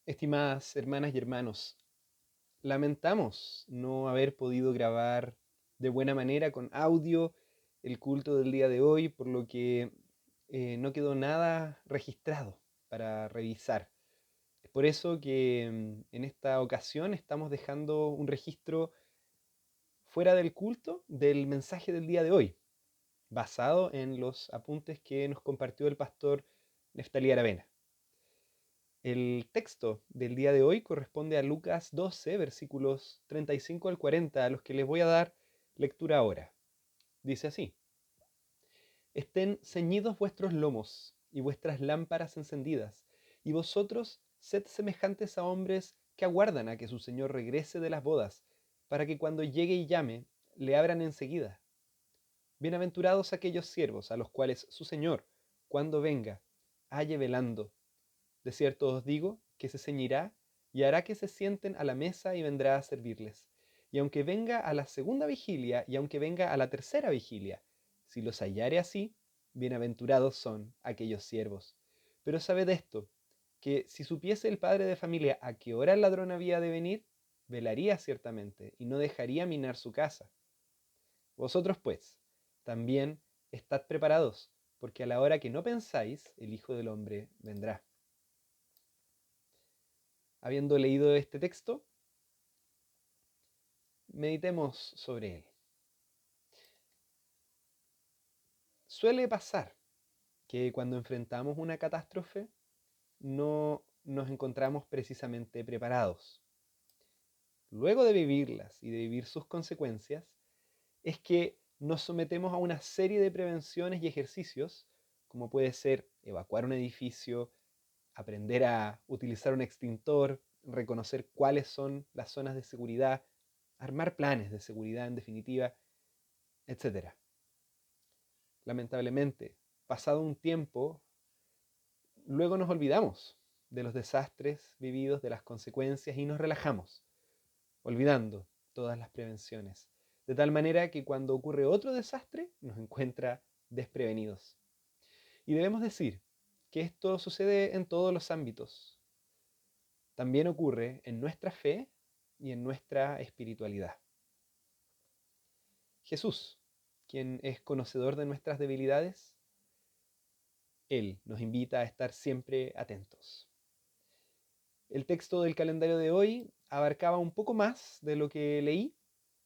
Estimadas hermanas y hermanos, lamentamos no haber podido grabar de buena manera con audio el culto del día de hoy, por lo que no quedó nada registrado para revisar. Es por eso que en esta ocasión estamos dejando un registro fuera del culto del mensaje del día de hoy, basado en los apuntes que nos compartió el pastor Neftalí Aravena. El texto del día de hoy corresponde a Lucas 12, versículos 35 al 40, a los que les voy a dar lectura ahora. Dice así: Estén ceñidos vuestros lomos y vuestras lámparas encendidas, y vosotros sed semejantes a hombres que aguardan a que su señor regrese de las bodas, para que cuando llegue y llame, le abran enseguida. Bienaventurados aquellos siervos a los cuales su señor, cuando venga, halle velando. De cierto os digo que se ceñirá y hará que se sienten a la mesa y vendrá a servirles. Y aunque venga a la segunda vigilia y aunque venga a la tercera vigilia, si los hallare así, bienaventurados son aquellos siervos. Pero sabed esto, que si supiese el padre de familia a qué hora el ladrón había de venir, velaría ciertamente y no dejaría minar su casa. Vosotros pues, también estad preparados, porque a la hora que no pensáis, el Hijo del Hombre vendrá. Habiendo leído este texto, meditemos sobre él. Suele pasar que cuando enfrentamos una catástrofe no nos encontramos precisamente preparados. Luego de vivirlas y de vivir sus consecuencias, es que nos sometemos a una serie de prevenciones y ejercicios, como puede ser evacuar un edificio, aprender a utilizar un extintor, reconocer cuáles son las zonas de seguridad, armar planes de seguridad en definitiva, etcétera. Lamentablemente, pasado un tiempo, luego nos olvidamos de los desastres vividos, de las consecuencias y nos relajamos, olvidando todas las prevenciones. De tal manera que cuando ocurre otro desastre, nos encuentra desprevenidos. Y debemos decir que esto sucede en todos los ámbitos. También ocurre en nuestra fe y en nuestra espiritualidad. Jesús, quien es conocedor de nuestras debilidades, Él nos invita a estar siempre atentos. El texto del calendario de hoy abarcaba un poco más de lo que leí,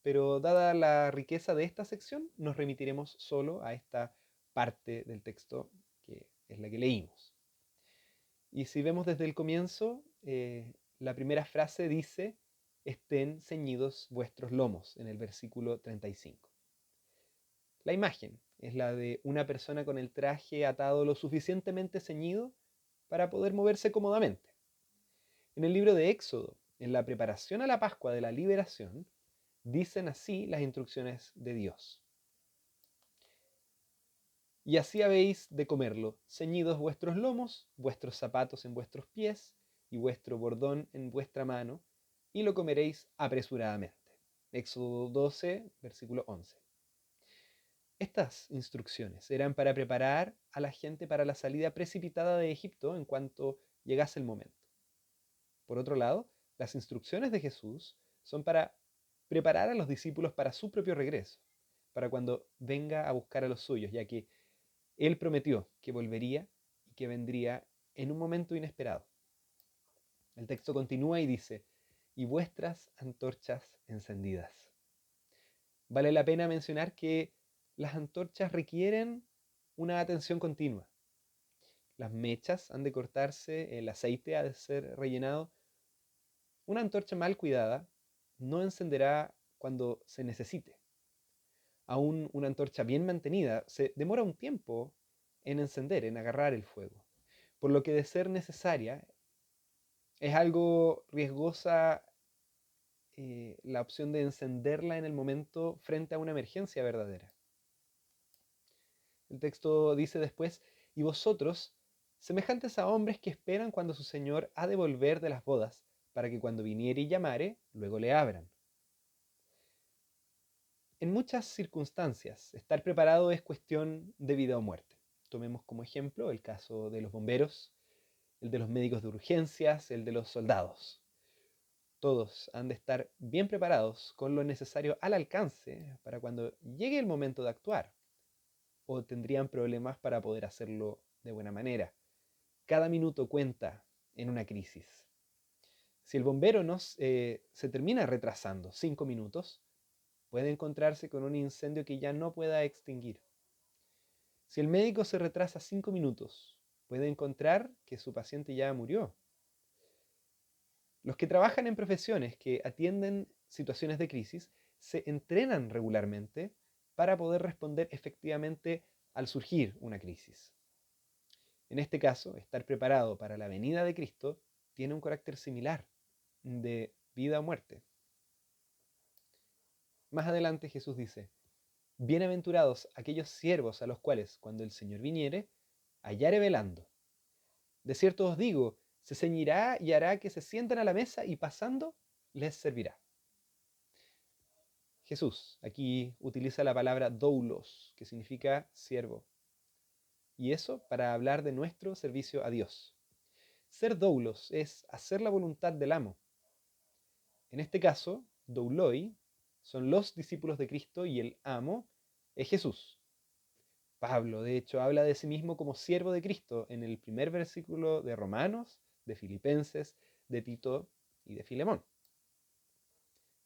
pero dada la riqueza de esta sección, nos remitiremos solo a esta parte del texto que es la que leímos. Y si vemos desde el comienzo, la primera frase dice, estén ceñidos vuestros lomos, en el versículo 35. La imagen es la de una persona con el traje atado lo suficientemente ceñido para poder moverse cómodamente. En el libro de Éxodo, en la preparación a la Pascua de la Liberación, dicen así las instrucciones de Dios. Y así habéis de comerlo, ceñidos vuestros lomos, vuestros zapatos en vuestros pies, y vuestro bordón en vuestra mano, y lo comeréis apresuradamente. Éxodo 12, versículo 11. Estas instrucciones eran para preparar a la gente para la salida precipitada de Egipto en cuanto llegase el momento. Por otro lado, las instrucciones de Jesús son para preparar a los discípulos para su propio regreso, para cuando venga a buscar a los suyos, ya que Él prometió que volvería y que vendría en un momento inesperado. El texto continúa y dice, y vuestras antorchas encendidas. Vale la pena mencionar que las antorchas requieren una atención continua. Las mechas han de cortarse, el aceite ha de ser rellenado. Una antorcha mal cuidada no encenderá cuando se necesite. Aún una antorcha bien mantenida se demora un tiempo en encender, en agarrar el fuego. Por lo que de ser necesaria, es algo riesgosa la opción de encenderla en el momento frente a una emergencia verdadera. El texto dice después, y vosotros, semejantes a hombres que esperan cuando su señor ha de volver de las bodas, para que cuando viniere y llamare, luego le abran. En muchas circunstancias, estar preparado es cuestión de vida o muerte. Tomemos como ejemplo el caso de los bomberos, el de los médicos de urgencias, el de los soldados. Todos han de estar bien preparados con lo necesario al alcance para cuando llegue el momento de actuar, o tendrían problemas para poder hacerlo de buena manera. Cada minuto cuenta en una crisis. Si el bombero se termina retrasando 5 minutos, puede encontrarse con un incendio que ya no pueda extinguir. Si el médico se retrasa 5 minutos, puede encontrar que su paciente ya murió. Los que trabajan en profesiones que atienden situaciones de crisis se entrenan regularmente para poder responder efectivamente al surgir una crisis. En este caso, estar preparado para la venida de Cristo tiene un carácter similar, de vida o muerte. Más adelante Jesús dice: bienaventurados aquellos siervos a los cuales, cuando el Señor viniere, hallare velando. De cierto os digo, se ceñirá y hará que se sienten a la mesa y pasando les servirá. Jesús aquí utiliza la palabra doulos, que significa siervo. Y eso para hablar de nuestro servicio a Dios. Ser doulos es hacer la voluntad del amo. En este caso, douloi son los discípulos de Cristo y el amo es Jesús. Pablo, de hecho, habla de sí mismo como siervo de Cristo en el primer versículo de Romanos, de Filipenses, de Tito y de Filemón.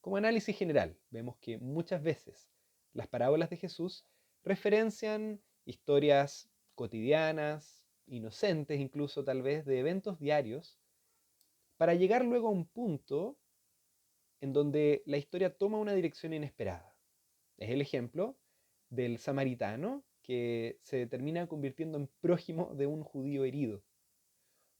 Como análisis general, vemos que muchas veces las parábolas de Jesús referencian historias cotidianas, inocentes incluso tal vez, de eventos diarios, para llegar luego a un punto en donde la historia toma una dirección inesperada. Es el ejemplo del samaritano que se termina convirtiendo en prójimo de un judío herido.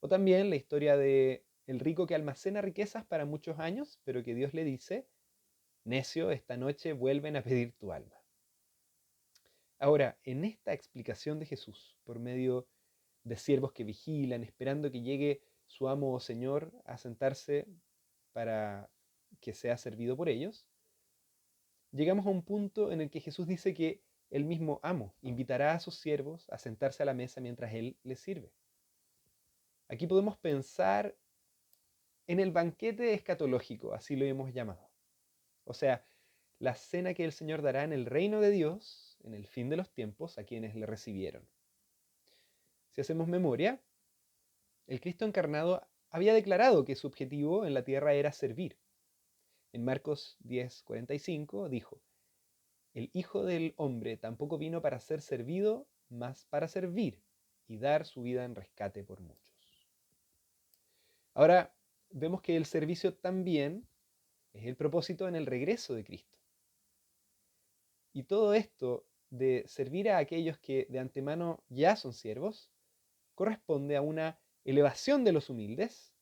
O también la historia de el rico que almacena riquezas para muchos años, pero que Dios le dice: necio, esta noche vuelven a pedir tu alma. Ahora, en esta explicación de Jesús, por medio de siervos que vigilan, esperando que llegue su amo o señor a sentarse para que sea servido por ellos, llegamos a un punto en el que Jesús dice que el mismo amo invitará a sus siervos a sentarse a la mesa mientras él les sirve. Aquí podemos pensar en el banquete escatológico, así lo hemos llamado. O sea, la cena que el Señor dará en el reino de Dios, en el fin de los tiempos, a quienes le recibieron. Si hacemos memoria, el Cristo encarnado había declarado que su objetivo en la tierra era servir. En Marcos 10:45 dijo: el Hijo del Hombre tampoco vino para ser servido, mas para servir y dar su vida en rescate por muchos. Ahora vemos que el servicio también es el propósito en el regreso de Cristo. Y todo esto de servir a aquellos que de antemano ya son siervos corresponde a una elevación de los humildes,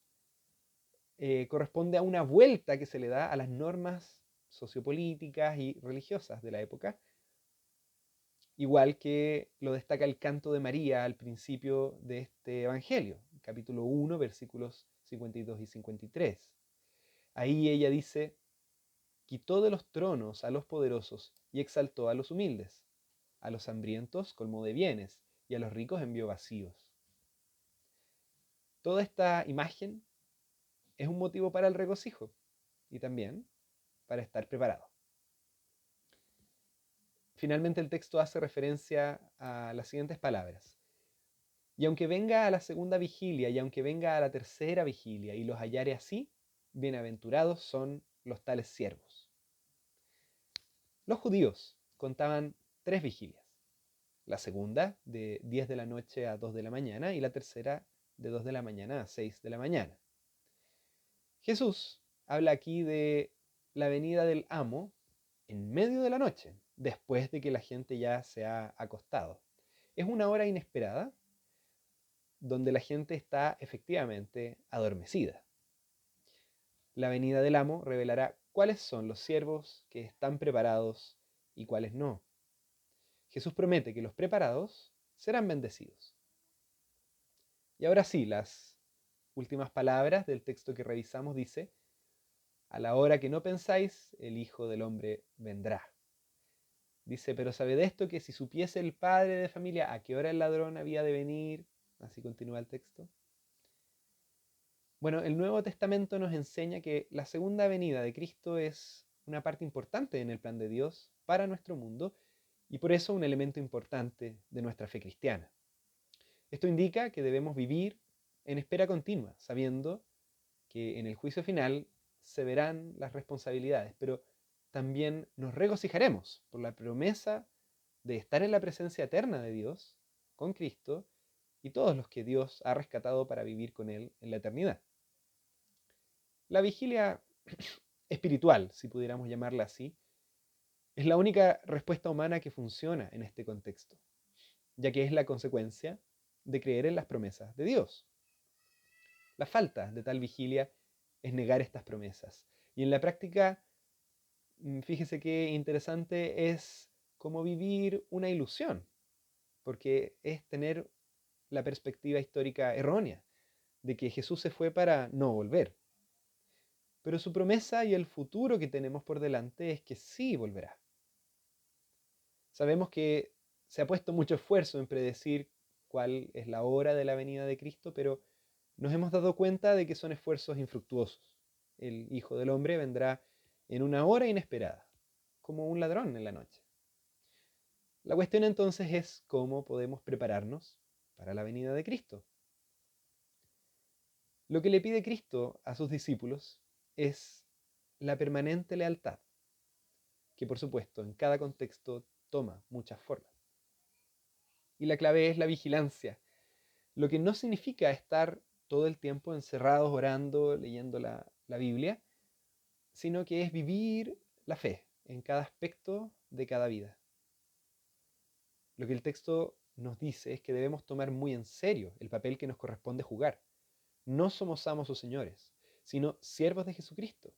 corresponde a una vuelta que se le da a las normas sociopolíticas y religiosas de la época, igual que lo destaca el canto de María al principio de este Evangelio, capítulo 1, versículos 52 y 53. Ahí ella dice: quitó de los tronos a los poderosos y exaltó a los humildes. A los hambrientos colmó de bienes y a los ricos envió vacíos. Toda esta imagen es un motivo para el regocijo y también para estar preparado. Finalmente el texto hace referencia a las siguientes palabras: y aunque venga a la segunda vigilia y aunque venga a la tercera vigilia y los hallare así, bienaventurados son los tales siervos. Los judíos contaban 3 vigilias: la segunda de 10 de la noche a 2 de la mañana y la tercera de 2 de la mañana a 6 de la mañana. Jesús habla aquí de la venida del amo en medio de la noche, después de que la gente ya se ha acostado. Es una hora inesperada donde la gente está efectivamente adormecida. La venida del amo revelará cuáles son los siervos que están preparados y cuáles no. Jesús promete que los preparados serán bendecidos. Y ahora sí, las últimas palabras del texto que revisamos dice: a la hora que no pensáis, el Hijo del Hombre vendrá. Dice: pero sabed esto, que si supiese el padre de familia a qué hora el ladrón había de venir, así continúa el texto, Bueno, el Nuevo Testamento nos enseña que la segunda venida de Cristo es una parte importante en el plan de Dios para nuestro mundo y por eso un elemento importante de nuestra fe cristiana. Esto indica que debemos vivir en espera continua, sabiendo que en el juicio final se verán las responsabilidades, pero también nos regocijaremos por la promesa de estar en la presencia eterna de Dios con Cristo y todos los que Dios ha rescatado para vivir con Él en la eternidad. La vigilia espiritual, si pudiéramos llamarla así, es la única respuesta humana que funciona en este contexto, ya que es la consecuencia de creer en las promesas de Dios. La falta de tal vigilia es negar estas promesas. Y en la práctica, fíjese qué interesante es como vivir una ilusión, porque es tener la perspectiva histórica errónea de que Jesús se fue para no volver. Pero su promesa y el futuro que tenemos por delante es que sí volverá. Sabemos que se ha puesto mucho esfuerzo en predecir cuál es la hora de la venida de Cristo, pero nos hemos dado cuenta de que son esfuerzos infructuosos. El Hijo del Hombre vendrá en una hora inesperada, como un ladrón en la noche. La cuestión entonces es cómo podemos prepararnos para la venida de Cristo. Lo que le pide Cristo a sus discípulos es la permanente lealtad, que por supuesto en cada contexto toma muchas formas. Y la clave es la vigilancia, lo que no significa estar todo el tiempo encerrados orando, leyendo la Biblia, sino que es vivir la fe en cada aspecto de cada vida. Lo que el texto nos dice es que debemos tomar muy en serio el papel que nos corresponde jugar. No somos amos o señores, sino siervos de Jesucristo.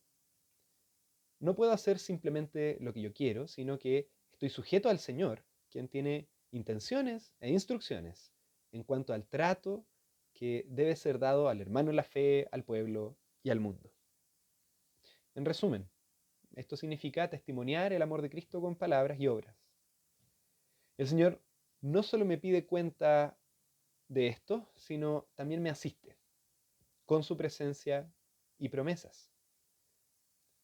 No puedo hacer simplemente lo que yo quiero, sino que estoy sujeto al Señor, quien tiene intenciones e instrucciones en cuanto al trato que debe ser dado al hermano en la fe, al pueblo y al mundo. En resumen, esto significa testimoniar el amor de Cristo con palabras y obras. El Señor no solo me pide cuenta de esto, sino también me asiste con su presencia y promesas.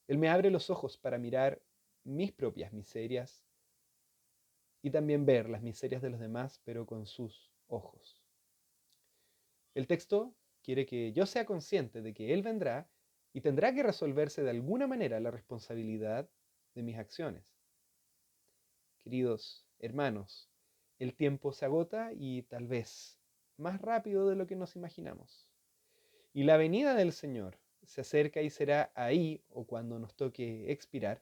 Él me abre los ojos para mirar mis propias miserias y también ver las miserias de los demás, pero con sus ojos. El texto quiere que yo sea consciente de que Él vendrá y tendrá que resolverse de alguna manera la responsabilidad de mis acciones. Queridos hermanos, el tiempo se agota y tal vez más rápido de lo que nos imaginamos. Y la venida del Señor se acerca y será ahí o cuando nos toque expirar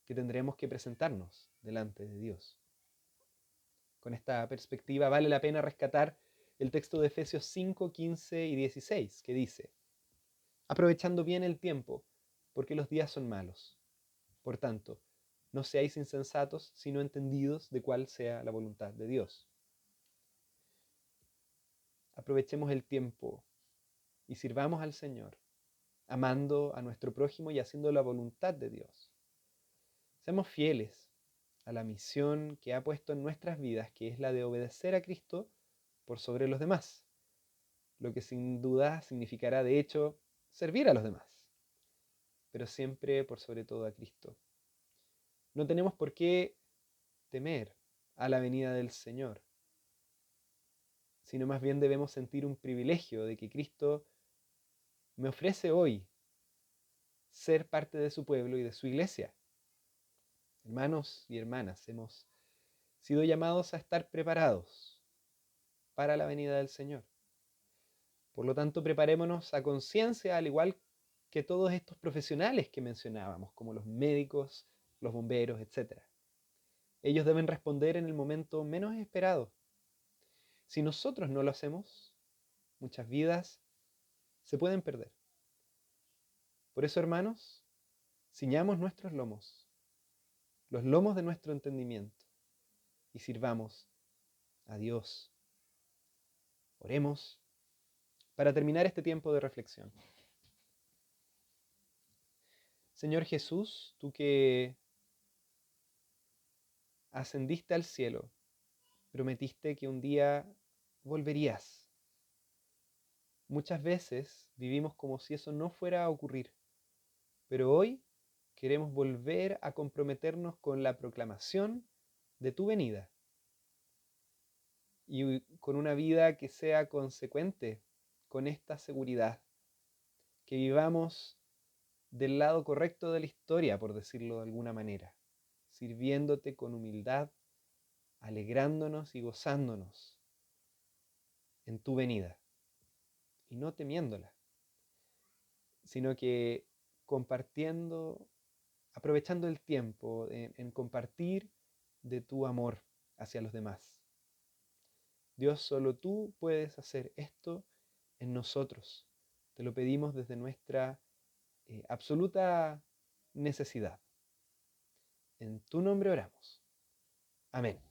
que tendremos que presentarnos delante de Dios. Con esta perspectiva vale la pena rescatar el texto de Efesios 5, 15 y 16, que dice: aprovechando bien el tiempo, porque los días son malos. Por tanto, no seáis insensatos, sino entendidos de cuál sea la voluntad de Dios. Aprovechemos el tiempo y sirvamos al Señor, amando a nuestro prójimo y haciendo la voluntad de Dios. Seamos fieles a la misión que ha puesto en nuestras vidas, que es la de obedecer a Cristo por sobre los demás, lo que sin duda significará de hecho servir a los demás, pero siempre por sobre todo a Cristo. No tenemos por qué temer a la venida del Señor, sino más bien debemos sentir un privilegio de que Cristo me ofrece hoy ser parte de su pueblo y de su iglesia. Hermanos y hermanas, hemos sido llamados a estar preparados para la venida del Señor. Por lo tanto, preparémonos a conciencia, al igual que todos estos profesionales que mencionábamos, como los médicos, los bomberos, etc. Ellos deben responder en el momento menos esperado. Si nosotros no lo hacemos, muchas vidas se pueden perder. Por eso, hermanos, ciñamos nuestros lomos, los lomos de nuestro entendimiento, y sirvamos a Dios. Oremos para terminar este tiempo de reflexión. Señor Jesús, tú que ascendiste al cielo, prometiste que un día volverías. Muchas veces vivimos como si eso no fuera a ocurrir, pero hoy queremos volver a comprometernos con la proclamación de tu venida y con una vida que sea consecuente con esta seguridad, que vivamos del lado correcto de la historia, por decirlo de alguna manera, sirviéndote con humildad, alegrándonos y gozándonos en tu venida y no temiéndola, sino que compartiendo, aprovechando el tiempo en compartir de tu amor hacia los demás. Dios, solo tú puedes hacer esto en nosotros. Te lo pedimos desde nuestra absoluta necesidad. En tu nombre oramos. Amén.